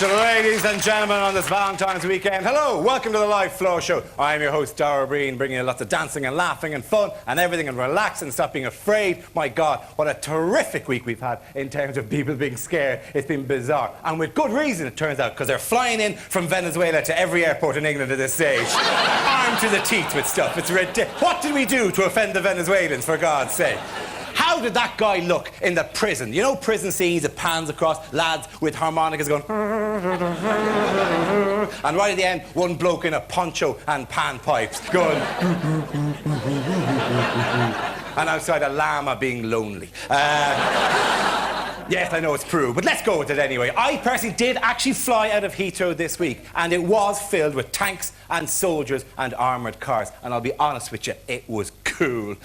much, ladies and gentlemen, on this Valentine's weekend. Hello, welcome to the Live Floor Show. I am your host, Dara O'Briain, bringing you lots of dancing and laughing and fun and everything, and relax and stop being afraid. My God, what a terrific week we've had in terms of people being scared. It's been bizarre, and with good reason, it turns out, because they're flying in from Venezuela to every airport in England at this stage, armed to the teeth with stuff. It's ridiculous. What did we do to offend the Venezuelans, for God's sake? How did that guy look in the prison? You know, prison scenes, it pans across, lads with harmonicas going... and right at the end, one bloke in a poncho and panpipes going... and outside, a llama being lonely. Yes, I know it's true, but let's go with it anyway. I personally did actually fly out of Heathrow this week, and it was filled with tanks and soldiers and armoured cars. And I'll be honest with you, it was cool.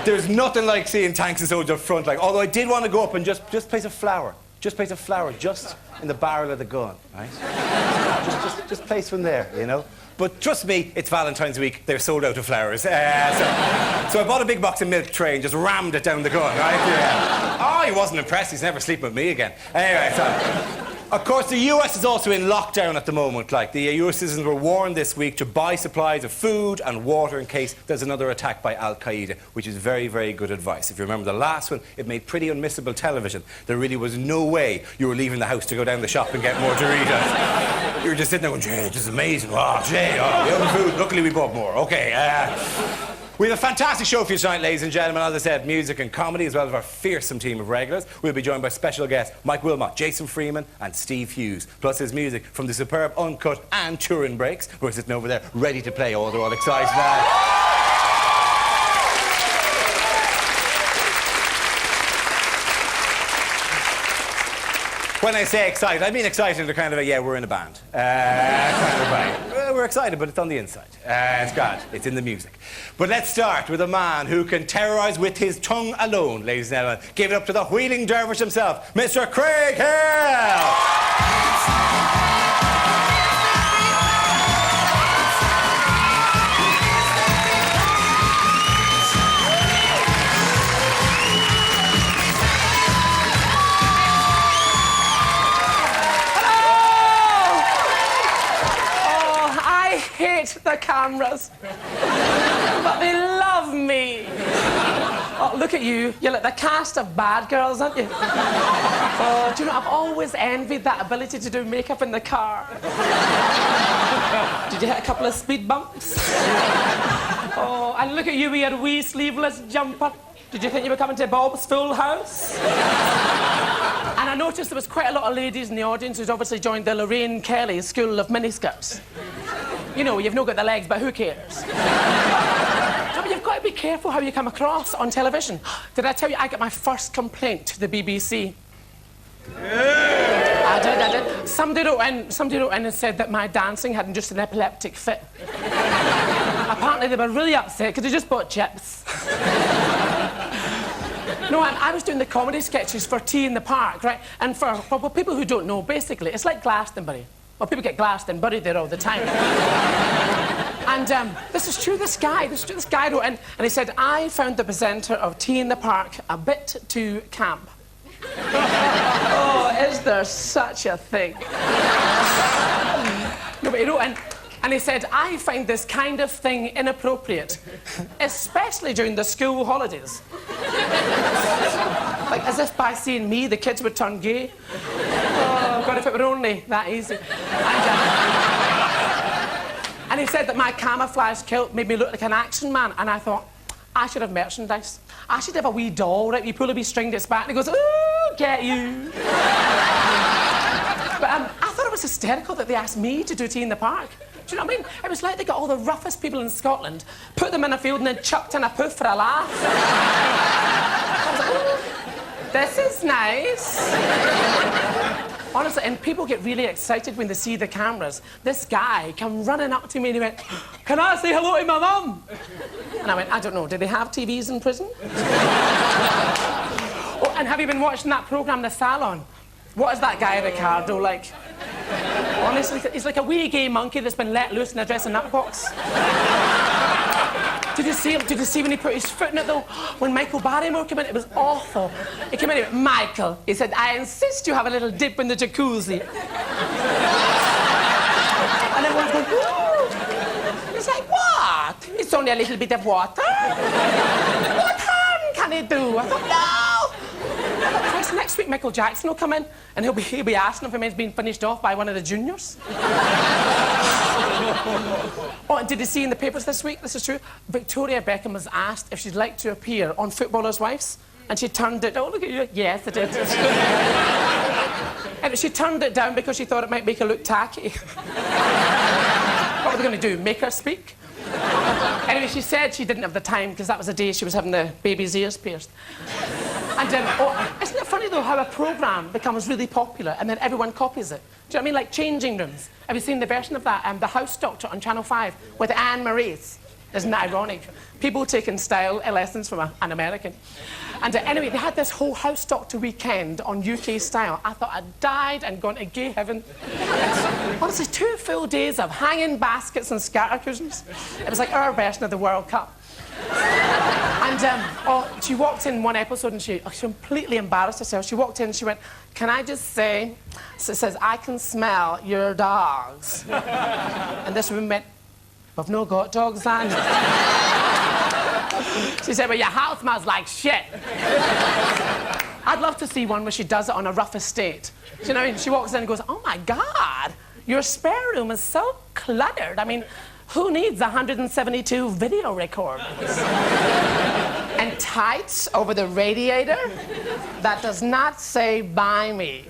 There's nothing like seeing tanks and soldiers up front, like, although I did want to go up and just place a flower. Just place a flower just in the barrel of the gun, right? just place one there, you know? But trust me, it's Valentine's week. They're sold out of flowers. So I bought a big box of milk tray and just rammed it down the gun, right? Yeah. Oh, he wasn't impressed. He's never sleeping with me again. Anyway, so... Of course, the US is also in lockdown at the moment. Like, the US citizens were warned this week to buy supplies of food and water in case there's another attack by Al-Qaeda, which is very, very good advice. If you remember the last one, it made pretty unmissable television. There really was no way you were leaving the house to go down the shop and get more Doritos. You were just sitting there going, Jay, this is amazing. Oh, Jay, oh, the other food. Luckily, we bought more. OK, we have a fantastic show for you tonight, ladies and gentlemen. As I said, music and comedy, as well as our fearsome team of regulars. We'll be joined by special guests Mike Wilmot, Jason Freeman and Steve Hughes, plus his music from the superb Uncut and Touring Breaks. We're sitting over there ready to play. Oh, they're all excited now. When I say excited, I mean excited to kind of a, yeah, we're in a band. Kind of way. We're excited, but it's on the inside. It's God. It's in the music. But let's start with a man who can terrorise with his tongue alone, ladies and gentlemen. Give it up to the wheeling dervish himself, Mr. Craig Hill! The cameras, but they love me. Oh, look at you. You're like the cast of Bad Girls, aren't you? Oh, do you know, I've always envied that ability to do makeup in the car. Did you hit a couple of speed bumps? Oh, and look at you with your wee sleeveless jumper. Did you think you were coming to Bob's Full House? And I noticed there was quite a lot of ladies in the audience who'd obviously joined the Lorraine Kelly School of Miniskirts. You know, you've not got the legs, but who cares? No, but you've got to be careful how you come across on television. Did I tell you I got my first complaint to the BBC? Yeah. I did. Somebody wrote in and said that my dancing had induced an epileptic fit. Apparently they were really upset because they just bought chips. No, I was doing the comedy sketches for Tea in the Park, right? And for people who don't know, basically, it's like Glastonbury. Well, people get glassed and buried there all the time. And this is true, this guy wrote in, and he said, I found the presenter of Tea in the Park a bit too camp. Oh, is there such a thing? No, but he wrote in, and he said, I find this kind of thing inappropriate, especially during the school holidays. Like, as if by seeing me, the kids would turn gay. Oh, God, if it were only that easy. And he said that my camouflage kilt made me look like an action man, and I thought, I should have merchandise. I should have a wee doll, right? You pull a wee string to its back, and it goes, ooh, get you. But I thought it was hysterical that they asked me to do Tea in the Park. Do you know what I mean? It was like they got all the roughest people in Scotland, put them in a field and then chucked in a poof for a laugh. I was like, oh, this is nice. Honestly, and people get really excited when they see the cameras. This guy came running up to me and he went, can I say hello to my mum? And I went, I don't know, do they have TVs in prison? Oh, and have you been watching that programme, The Salon? What is that guy, Ricardo, like? Honestly, he's like a wee gay monkey that's been let loose in a dressing up box. Did you see him? Did you see when he put his foot in it, though? When Michael Barrymore came in, it was awful. He came in and he went, Michael, he said, I insist you have a little dip in the jacuzzi. And everyone's going, ooh. He's like, what? It's only a little bit of water. What harm can it do? I thought, no. Christ, next week Michael Jackson will come in and he'll be asking if he's been finished off by one of the juniors. Oh, and did you see in the papers this week, this is true, Victoria Beckham was asked if she'd like to appear on Footballers' Wives, and she turned it, oh, look at you, yes, I did. And she turned it down because she thought it might make her look tacky. What were they going to do, make her speak? Anyway, she said she didn't have the time because that was the day she was having the baby's ears pierced. And isn't it funny, though, how a programme becomes really popular and then everyone copies it? Do you know what I mean? Like Changing Rooms. Have you seen the version of that? The House Doctor on Channel 5 with Anne Maurice. Isn't that ironic? People taking style lessons from an American. And anyway, they had this whole House Doctor weekend on UK style. I thought I'd died and gone to gay heaven. Honestly, 2 full days of hanging baskets and scatter cushions. It was like our version of the World Cup. And she walked in one episode and she completely embarrassed herself. She walked in and she went, can I just say, so it says, I can smell your dogs. And this woman went, we've no got dogs, then. She said, well, your house smells like shit. I'd love to see one where she does it on a rough estate. Do you know what I mean? She walks in and goes, oh my God, your spare room is so cluttered. I mean, who needs 172 video recorders? And tights over the radiator? That does not say by me.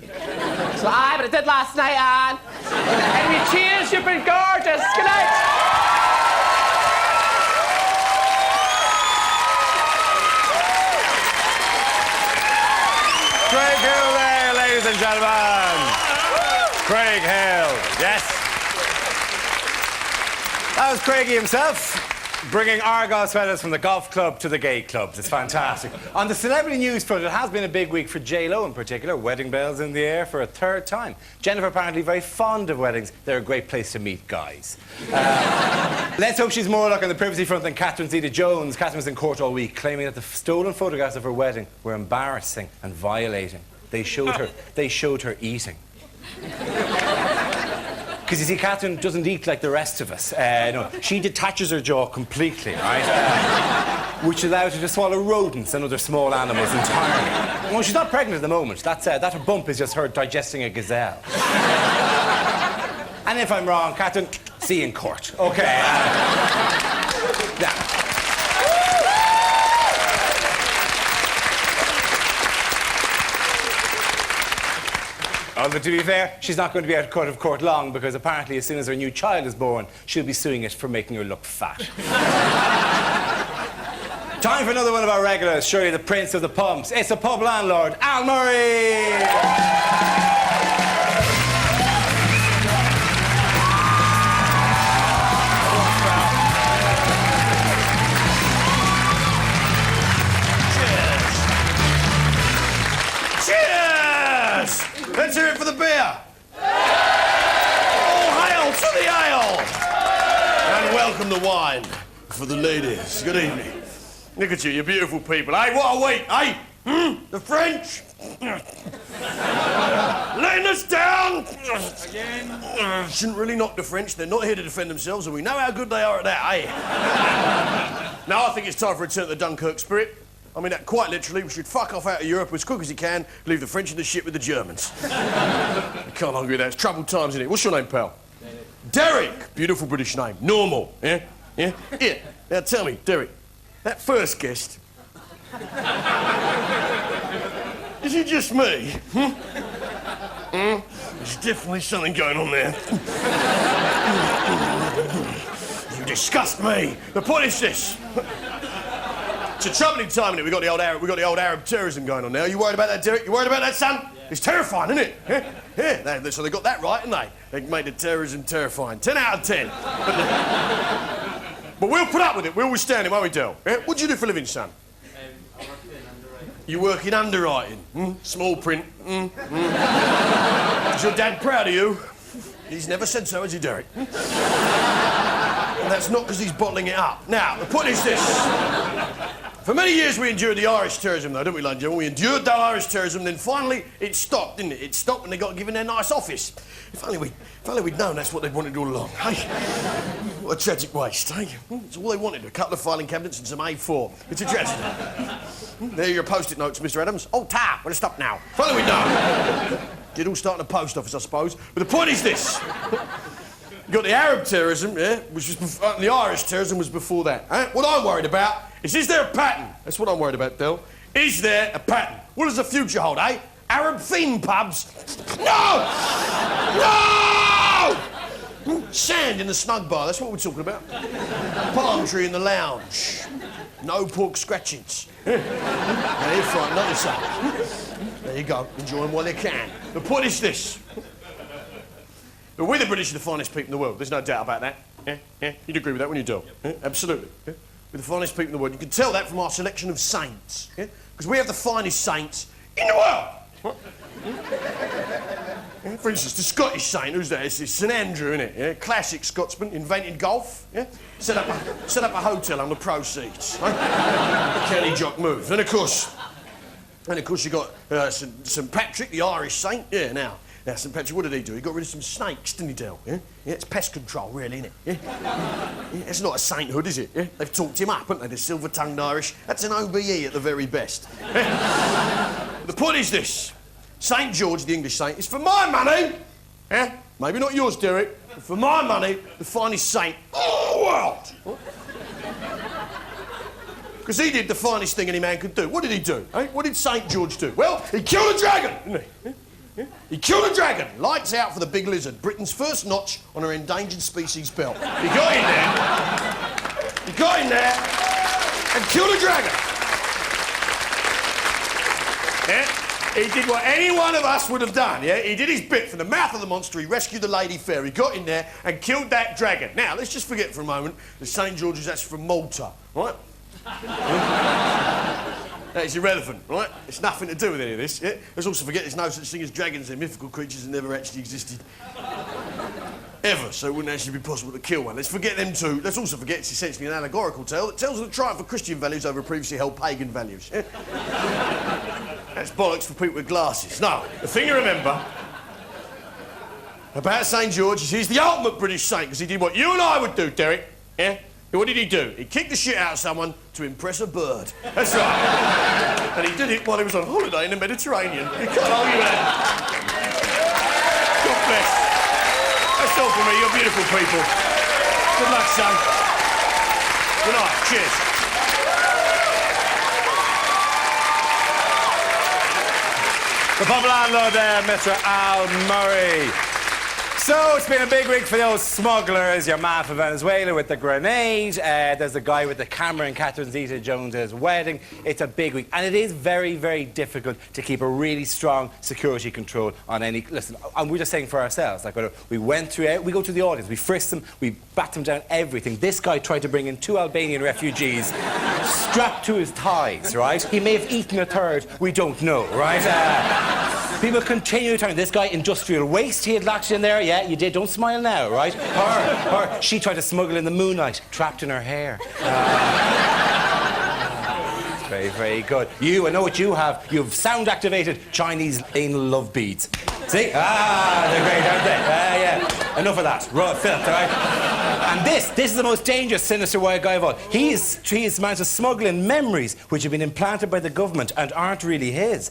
So but it did last night, Anne. Anyway, cheers, you've been gorgeous. Good night. Craig Hill there, ladies and gentlemen. Craig Hill, yes. That was Craigie himself, bringing Argyle sweaters from the golf club to the gay clubs. It's fantastic. On the celebrity news front, it has been a big week for J-Lo in particular. Wedding bells in the air for a 3rd time. Jennifer apparently very fond of weddings. They're a great place to meet guys. Let's hope she's more luck on the privacy front than Catherine Zeta-Jones. Catherine was in court all week, claiming that the stolen photographs of her wedding were embarrassing and violating. They showed her eating. Because you see, Catherine doesn't eat like the rest of us. No, she detaches her jaw completely, right? Which allows her to swallow rodents and other small animals entirely. Well, she's not pregnant at the moment. That bump is just her digesting a gazelle. And if I'm wrong, Catherine, see you in court. OK. Yeah. Although, to be fair, she's not going to be out of court long because apparently as soon as her new child is born, she'll be suing it for making her look fat. Time for another one of our regulars, surely the prince of the pumps. It's the pub landlord, Al Murray! Let's hear it for the beer. All hail to the ale. And welcome the wine for the ladies. Good evening. Look at you, you beautiful people. Hey, what a week, hey? The French? Letting us down. Again. Shouldn't really knock the French. They're not here to defend themselves, and we know how good they are at that, eh? Now I think it's time for a return to the Dunkirk spirit. I mean that quite literally. We should fuck off out of Europe as quick as you can, leave the French in the shit with the Germans. I can't argue with that. It's troubled times, isn't it? What's your name, pal? Derek. Beautiful British name. Normal, yeah? Yeah? Here. Now tell me, Derek, that first guest... is it just me? There's definitely something going on there. You disgust me. The point is this. It's a troubling time, isn't it? We've got the old Arab terrorism going on now. You worried about that, Derek? You worried about that, son? Yeah. It's terrifying, isn't it? Yeah. So they got that right, haven't they? They made the terrorism terrifying. 10 out of 10. But we'll put up with it. We'll withstand it, won't we, Del? Yeah? What do you do for a living, son? I work in underwriting. You work in underwriting? Small print? Is your dad proud of you? He's never said so, has he, Derek? And that's not because he's bottling it up. Now, the point is this. For many years we endured the Irish terrorism, though, didn't we, ladies and gentlemen? We endured that Irish terrorism, then finally it stopped, didn't it? It stopped when they got given their nice office. If only we'd known that's what they wanted all along, hey? What a tragic waste, hey? It's all they wanted, a couple of filing cabinets and some A4. It's a tragedy. There are your post-it notes, Mr. Adams. Oh, tar, we'll stop now. If only we'd known. Did all start in the post office, I suppose. But the point is this. You got the Arab terrorism, yeah, which was before, the Irish terrorism was before that. Eh? What I'm worried about is there a pattern? That's what I'm worried about, Del. Is there a pattern? What does the future hold, eh? Arab theme pubs? No! No! Sand in the snug bar, that's what we're talking about. Palm tree in the lounge. No pork scratchings. Now you're frightened, not yourself. There you go, enjoy them while you can. The point is this. But we, the British, are the finest people in the world. There's no doubt about that. Yeah? Yeah? You'd agree with that, wouldn't you, Del? Yeah? Absolutely. Yeah? We're the finest people in the world. You can tell that from our selection of saints. Yeah? Because we have the finest saints in the world. What? Yeah? For instance, the Scottish saint, who's that? It's St Andrew, isn't it? Yeah? Classic Scotsman, invented golf. Yeah? Set up a hotel on the proceeds. Huh? Kelly Jock move. And of course you got St Patrick, the Irish saint. Yeah, now, St Patrick, what did he do? He got rid of some snakes, didn't he, Del? Yeah? Yeah, it's pest control, really, isn't it? Yeah? Yeah, it's not a sainthood, is it? Yeah? They've talked him up, haven't they? The silver-tongued Irish. That's an OBE at the very best. Yeah? The point is this. St George, the English saint, is for my money, yeah? Maybe not yours, Derek, but for my money, the finest saint in the world. Because he did the finest thing any man could do. What did he do? Eh? What did St George do? Well, he killed a dragon, didn't he? Yeah? Yeah? He killed a dragon. Lights out for the big lizard. Britain's first notch on her endangered species belt. He got in there and killed a dragon. Yeah? He did what any one of us would have done, yeah? He did his bit from the mouth of the monster. He rescued the lady fair. He got in there and killed that dragon. Now, let's just forget for a moment that St George is actually from Malta, right? That is irrelevant, right? It's nothing to do with any of this, yeah? Let's also forget there's no such thing as dragons. They're mythical creatures that never actually existed. Ever, so it wouldn't actually be possible to kill one. Let's forget them too. Let's also forget it's essentially an allegorical tale that tells of the triumph of Christian values over previously held pagan values. Yeah? That's bollocks for people with glasses. No, the thing to remember about St George is he's the ultimate British saint because he did what you and I would do, Derek. Yeah? What did he do? He kicked the shit out of someone to impress a bird. That's right. And he did it while he was on holiday in the Mediterranean. You can't argue that. God bless. That's all for me. You're beautiful people. Good luck, son. Good night. Cheers. The pub landlord there, Mr. Al Murray. So, it's been a big week for those smugglers. Your man from Venezuela with the grenade. There's the guy with the camera in Catherine Zeta-Jones's wedding. It's a big week. And it is very, very difficult to keep a really strong security control on any... Listen, and we're just saying for ourselves. Like, we went through it, we go to the audience, we frisked them, we bat them down, everything. This guy tried to bring in 2 Albanian refugees strapped to his thighs, right? He may have eaten a third, we don't know, right? People continue telling this guy industrial waste he had locked in there. Yeah, you did. Don't smile now, right? Her. She tried to smuggle in the moonlight, trapped in her hair. Very, very good. I know what you have. You've sound-activated Chinese anal love beads. See? They're great, aren't they? Yeah. Enough of that. Raw filth, all right? And this is the most dangerous, sinister white guy of all. He is managed to smuggle in memories which have been implanted by the government and aren't really his.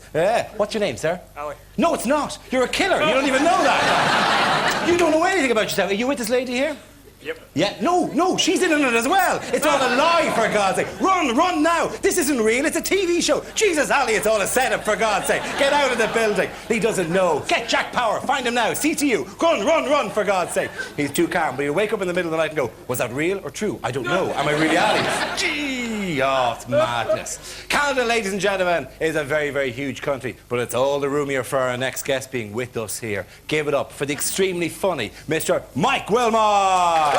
What's your name, sir? Ali. No, it's not. You're a killer. You don't even know that. You don't know anything about yourself. Are you with this lady here? Yep. Yeah, no, she's in on it as well. It's all a lie, for God's sake. Run now. This isn't real, it's a TV show. Jesus, Ali, it's all a setup, for God's sake. Get out of the building. He doesn't know. Get Jack Power, find him now. CTU. Run, for God's sake. He's too calm, but he'll wake up in the middle of the night and go, was that real or true? I don't know. Am I really Ali? Gee, it's madness. Canada, ladies and gentlemen, is a very, very huge country, but it's all the roomier for our next guest being with us here. Give it up for the extremely funny Mr. Mike Wilmot.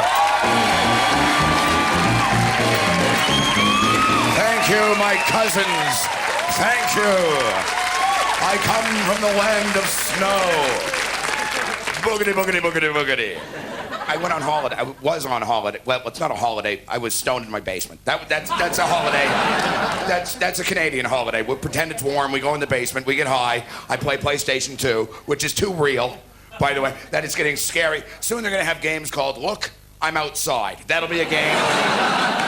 Thank you, my cousins. Thank you. I come from the land of snow. Boogity, boogity, boogity, boogity. I went on holiday. I was on holiday. Well, it's not a holiday. I was stoned in my basement. That's a holiday. That's a Canadian holiday. We pretend it's warm. We go in the basement. We get high. I play PlayStation 2, which is too real, by the way. That is getting scary. Soon they're gonna have games called Look, I'm Outside. That'll be a game.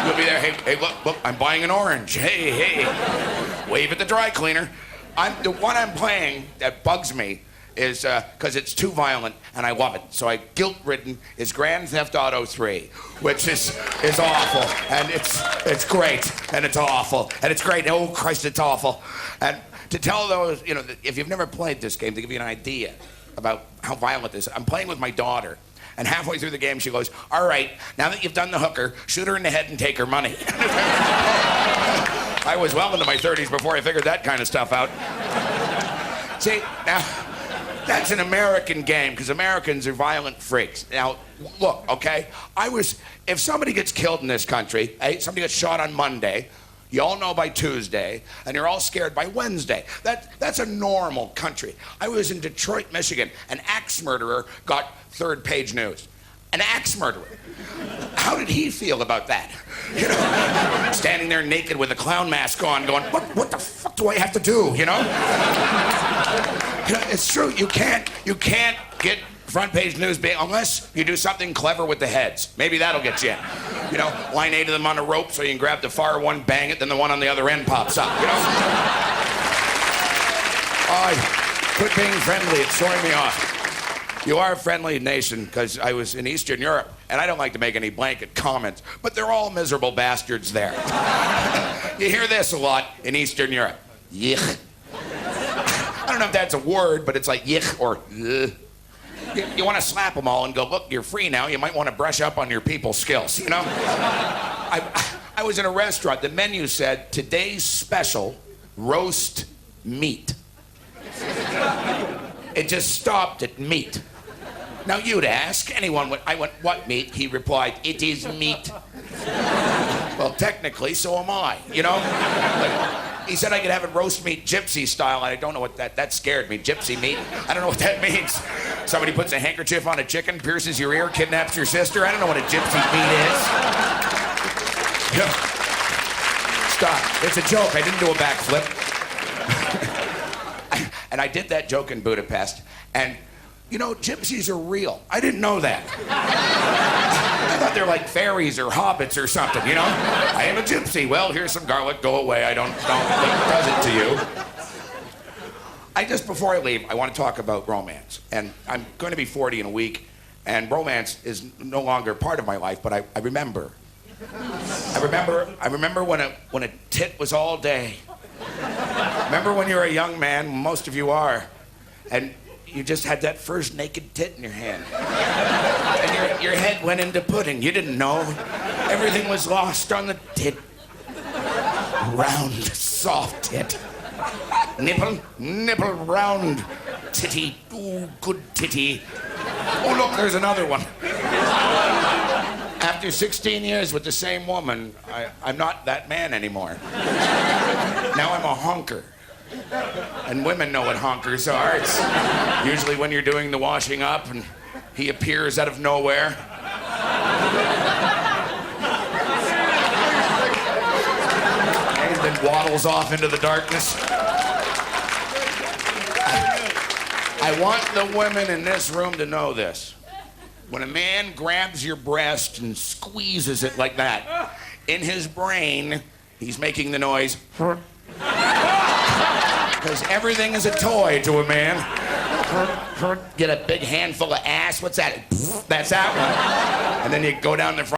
You'll be there. Hey, look, I'm buying an orange. Hey. Wave at the dry cleaner. The one I'm playing that bugs me is because it's too violent and I love it. So guilt-ridden is Grand Theft Auto 3, which is awful. And it's great and it's awful. And it's great. Oh, Christ, it's awful. And to tell those, if you've never played this game, to give you an idea about how violent this is, I'm playing with my daughter. And halfway through the game, she goes, all right, now that you've done the hooker, shoot her in the head and take her money. I was well into my 30s before I figured that kind of stuff out. See, now, that's an American game, because Americans are violent freaks. Now, look, okay, if somebody gets killed in this country, somebody gets shot on Monday, you all know by Tuesday, and you're all scared by Wednesday. That's a normal country. I was in Detroit, Michigan. An axe murderer got third-page news. An axe murderer. How did he feel about that? Standing there naked with a clown mask on, going, what the fuck do I have to do? It's true. You can't get front-page news unless you do something clever with the heads. Maybe that'll get you in. Line 8 of them on a rope so you can grab the far one, bang it, then the one on the other end pops up, Quit being friendly. It's throwing me off. You are a friendly nation, because I was in Eastern Europe, and I don't like to make any blanket comments, but they're all miserable bastards there. You hear this a lot in Eastern Europe. Yich. I don't know if that's a word, but it's like yich or ugh. You want to slap them all and go, look, you're free now. You might want to brush up on your people skills, I was in a restaurant. The menu said, today's special, roast meat. It just stopped at meat. Now you'd ask, I went, what meat? He replied, it is meat. Well, technically, so am I, He said I could have it roast meat gypsy style, and I don't know what that scared me, gypsy meat. I don't know what that means. Somebody puts a handkerchief on a chicken, pierces your ear, kidnaps your sister. I don't know what a gypsy meat is. Stop. It's a joke. I didn't do a backflip. And I did that joke in Budapest, and gypsies are real. I didn't know that. I thought they're like fairies or hobbits or something, I am a gypsy. Well, here's some garlic. Go away. I don't does it to you. Before I leave, I want to talk about romance. And I'm going to be 40 in a week, and romance is no longer part of my life, but I remember. I remember when a tit was all day. Remember when you were a young man, most of you are, and you just had that first naked tit in your hand. And your head went into pudding. You didn't know. Everything was lost on the tit. Round, soft tit. Nipple, round, titty. Ooh, good titty. Oh, look, there's another one. After 16 years with the same woman, I'm not that man anymore. Now I'm a honker. And women know what honkers are. It's usually when you're doing the washing up and he appears out of nowhere. And then waddles off into the darkness. I want the women in this room to know this. When a man grabs your breast and squeezes it like that, in his brain, he's making the noise. Because everything is a toy to a man. Get a big handful of ass. What's that? That's that one. And then you go down the front.